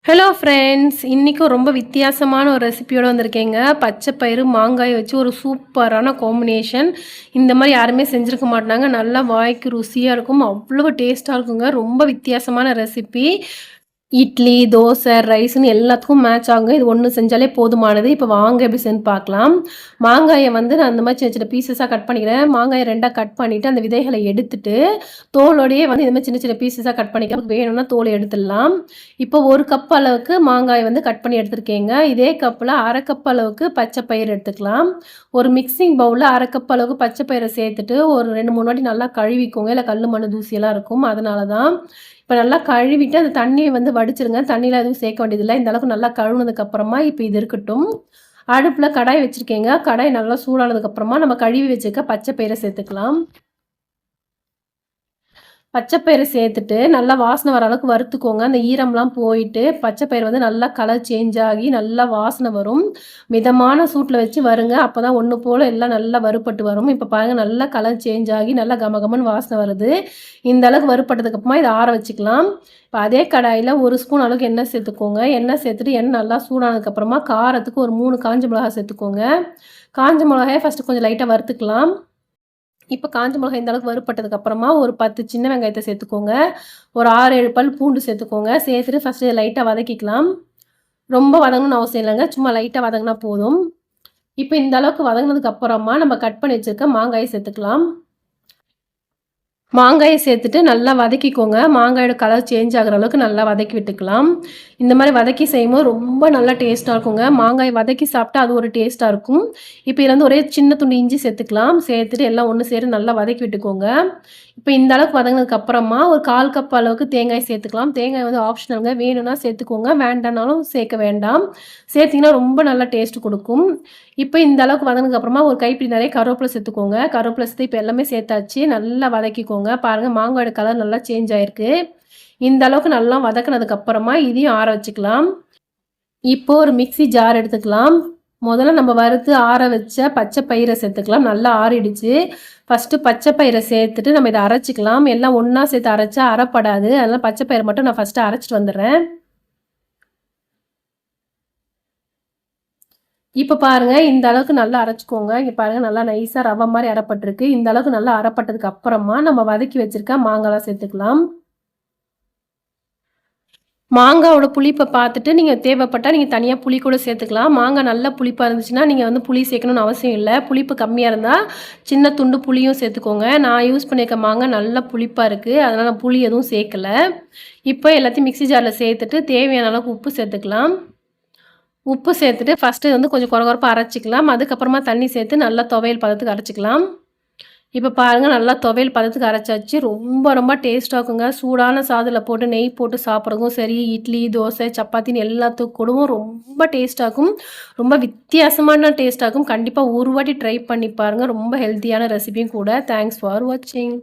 Hello friends, இன்றைக்கும் ரொம்ப வித்தியாசமான ஒரு ரெசிபியோடு வந்திருக்கேங்க. பச்சை பயிறு மாங்காய் வச்சு ஒரு சூப்பரான காம்பினேஷன். இந்த மாதிரி யாருமே செஞ்சுருக்க மாட்டாங்க. நல்லா வாய்க்கு ருசியாக இருக்கும், அவ்வளோ டேஸ்ட்டாக இருக்குங்க. ரொம்ப வித்தியாசமான ரெசிபி. இட்லி, தோசை, ரைஸ்ன்னு எல்லாத்துக்கும் மேட்ச் ஆகுங்க. இது ஒன்று செஞ்சாலே போதுமானது. இப்போ வாங்க எப்படி செஞ்சு பார்க்கலாம். மாங்காயை வந்து நான் இந்த மாதிரி சின்ன சின்ன பீசஸாக கட் பண்ணிக்கிறேன். மாங்காயை 2ஆக கட் பண்ணிவிட்டு அந்த விதைகளை எடுத்துட்டு தோலோடையே வந்து இந்த மாதிரி சின்ன சின்ன பீசஸாக கட் பண்ணிக்கலாம். வேணும்னா தோலை எடுத்துடலாம். இப்போ 1 கப் அளவுக்கு மாங்காய் வந்து கட் பண்ணி எடுத்துருக்கேங்க. இதே கப்பில் 1/2 கப் அளவுக்கு பச்சை பயிறு எடுத்துக்கலாம். ஒரு மிக்சிங் பவுலில் 1/2 கப் அளவுக்கு பச்சை பயிரை சேர்த்துட்டு ஒரு 2-3 வாட்டி நல்லா கழுவிக்கோங்க. இல்லை கல் மண் தூசியெல்லாம் இருக்கும், அதனால தான். இப்போ நல்லா கழுவிட்டு அந்த தண்ணியை வந்து வடிச்சிருங்க. தண்ணியில் எதுவும் சேர்க்க வேண்டியதில்லை. இந்த அளவுக்கு நல்லா கழுவுனதுக்கப்புறமா இப்போ இது இருக்கட்டும். அடுப்பில் கடாய் வச்சுருக்கேங்க. கடாய் நல்லா சூடானதுக்கப்புறமா நம்ம கழுவி வச்சுக்க பச்சை பயிரை சேர்த்துக்கலாம். பச்சைப்பயிறு சேர்த்துட்டு நல்லா வாசனை வர அளவுக்கு வறுத்துக்கோங்க. அந்த ஈரம்லாம் போயிட்டு பச்சைப்பயிறு வந்து நல்லா கலர் சேஞ்ச் ஆகி நல்லா வாசனை வரும். மிதமான சூட்டில் வச்சு வருங்க. அப்போ தான் ஒன்று போல் எல்லாம் நல்லா வறுப்பட்டு வரும். இப்போ பாருங்கள், நல்லா கலர் சேஞ்ச் ஆகி நல்லா கமகமன்னு வாசனை வருது. இந்த அளவுக்கு வறுப்பட்டதுக்கப்புறமா இதை ஆற வச்சுக்கலாம். இப்போ அதே கடாயில் 1 ஸ்பூன் அளவுக்கு எண்ணெய் சேர்த்துக்கோங்க. எண்ணெய் சேர்த்துட்டு எண்ணெய் நல்லா சூடானதுக்கப்புறமா காரத்துக்கு ஒரு 3 காஞ்ச மிளகாய் சேர்த்துக்கோங்க. காஞ்ச மிளகாயை ஃபஸ்ட்டு கொஞ்சம் லைட்டாக வறுத்துக்கலாம். இப்போ காஞ்ச மிளகாய் இந்த அளவுக்கு வறுப்பட்டதுக்கப்புறமா ஒரு 10 சின்ன வெங்காயத்தை சேர்த்துக்கோங்க. ஒரு 6-7 பல் பூண்டு சேர்த்துக்கோங்க. சேர்த்துட்டு ஃபஸ்ட்டு லைட்டாக வதக்கிக்கலாம். ரொம்ப வதங்கணும்னு அவசியம் இல்லைங்க, சும்மா லைட்டாக வதங்கினா போதும். இப்போ இந்த அளவுக்கு வதங்கினதுக்கப்புறமா நம்ம கட் பண்ணி வச்சுருக்க மாங்காயை சேர்த்துக்கலாம். மாங்காயை சேர்த்துட்டு நல்லா வதக்கிக்கோங்க. மாங்காயோட கலர் சேஞ்ச் ஆகிற அளவுக்கு நல்லா வதக்கி விட்டுக்கலாம். இந்த மாதிரி வதக்கி செய்யும்போது ரொம்ப நல்லா டேஸ்ட்டாக இருக்குங்க. மாங்காய் வதக்கி சாப்பிட்டா அது ஒரு டேஸ்ட்டாக இருக்கும். இப்போ இதில் வந்து ஒரே சின்ன துண்டு இஞ்சி சேர்த்துக்கலாம். சேர்த்துட்டு எல்லாம் ஒன்று சேர்த்து நல்லா வதக்கி விட்டுக்கோங்க. இப்போ இந்த அளவுக்கு வதங்கினதுக்கப்புறமா ஒரு 1/4 கப் அளவுக்கு தேங்காய் சேர்த்துக்கலாம். தேங்காய் வந்து ஆப்ஷனலுங்க, வேணும்னா சேர்த்துக்கோங்க, வேண்டானாலும் சேர்க்க வேண்டாம். சேர்த்திங்கன்னா ரொம்ப நல்லா டேஸ்ட் கொடுக்கும். இப்போ இந்த அளவுக்கு வதங்கினதுக்கப்புறமா ஒரு கைப்பிடி நிறைய கருவேப்பிலை சேர்த்துக்கோங்க. கருவேப்பிலை சேர்த்து இப்போ எல்லாமே சேர்த்தாச்சு. நல்லா வதக்கிக்கோங்க. பாருங்கள், மாங்காயோட கலர் நல்லா சேஞ்ச் ஆகிருக்கு. இந்த அளவுக்கு நல்லா வதக்கினதுக்கப்புறமா இதையும் ஆற வச்சுக்கலாம். இப்போ ஒரு மிக்சி ஜார் எடுத்துக்கலாம். முதல்ல நம்ம வறுத்து ஆற வச்ச பச்சை பயிரை சேர்த்துக்கலாம். நல்லா ஆறிடுச்சு. ஃபஸ்ட்டு பச்சை பயிரை சேர்த்துட்டு நம்ம இதை அரைச்சிக்கலாம். எல்லாம் ஒன்றா சேர்த்து அரைச்சா அரைப்படாது. அதனால் பச்சை பயிரை மட்டும் நான் ஃபஸ்ட்டு அரைச்சிட்டு வந்துடுறேன். இப்போ பாருங்கள், இந்த அளவுக்கு நல்லா அரைச்சிக்கோங்க. இங்கே பாருங்கள், நல்லா நைஸாக ரவை மாதிரி அரைப்பட்டிருக்கு. இந்த அளவுக்கு நல்லா அரைப்பட்டதுக்கு அப்புறமா நம்ம வதக்கி வச்சுருக்க மாங்காய்லாம் சேர்த்துக்கலாம். மாங்காவோட புளிப்பை பார்த்துட்டு நீங்கள் தேவைப்பட்டால் நீங்கள் தனியாக புளி கூட சேர்த்துக்கலாம். மாங்காய் நல்லா புளிப்பாக இருந்துச்சுன்னா நீங்கள் வந்து புளி சேர்க்கணும்னு அவசியம் இல்லை. புளிப்பு கம்மியாக இருந்தால் சின்ன துண்டு புளியும் சேர்த்துக்கோங்க. நான் யூஸ் பண்ணியிருக்க மாங்காய் நல்லா புளிப்பாக இருக்குது, அதனால் நான் புளி எதுவும் சேர்க்கலை. இப்போ எல்லாத்தையும் மிக்ஸி ஜாரில் சேர்த்துட்டு தேவையான அளவுக்கு உப்பு சேர்த்துக்கலாம். உப்பு சேர்த்துட்டு ஃபஸ்ட்டு வந்து கொஞ்சம் கொரகொரப்பாக அரைச்சிக்கலாம். அதுக்கப்புறமா தண்ணி சேர்த்து நல்லா துவையல் பதத்துக்கு அரைச்சிக்கலாம். இப்போ பாருங்கள், நல்லா துவையல் பதத்துக்கு அரைச்சாச்சு. ரொம்ப ரொம்ப டேஸ்ட்டாக இருக்குங்க. சூடான சாதத்தில் போட்டு நெய் போட்டு சாப்பிட்றதுக்கும் சரி, இட்லி, தோசை, சப்பாத்தின்னு எல்லாத்துக்கு கூடவும் ரொம்ப டேஸ்ட்டாக இருக்கும். ரொம்ப வித்தியாசமான டேஸ்ட்டாக இருக்கும். கண்டிப்பாக ஒரு வாட்டி ட்ரை பண்ணி பாருங்கள். ரொம்ப ஹெல்த்தியான ரெசிபியும் கூட. தேங்க்ஸ் ஃபார் வாட்சிங்.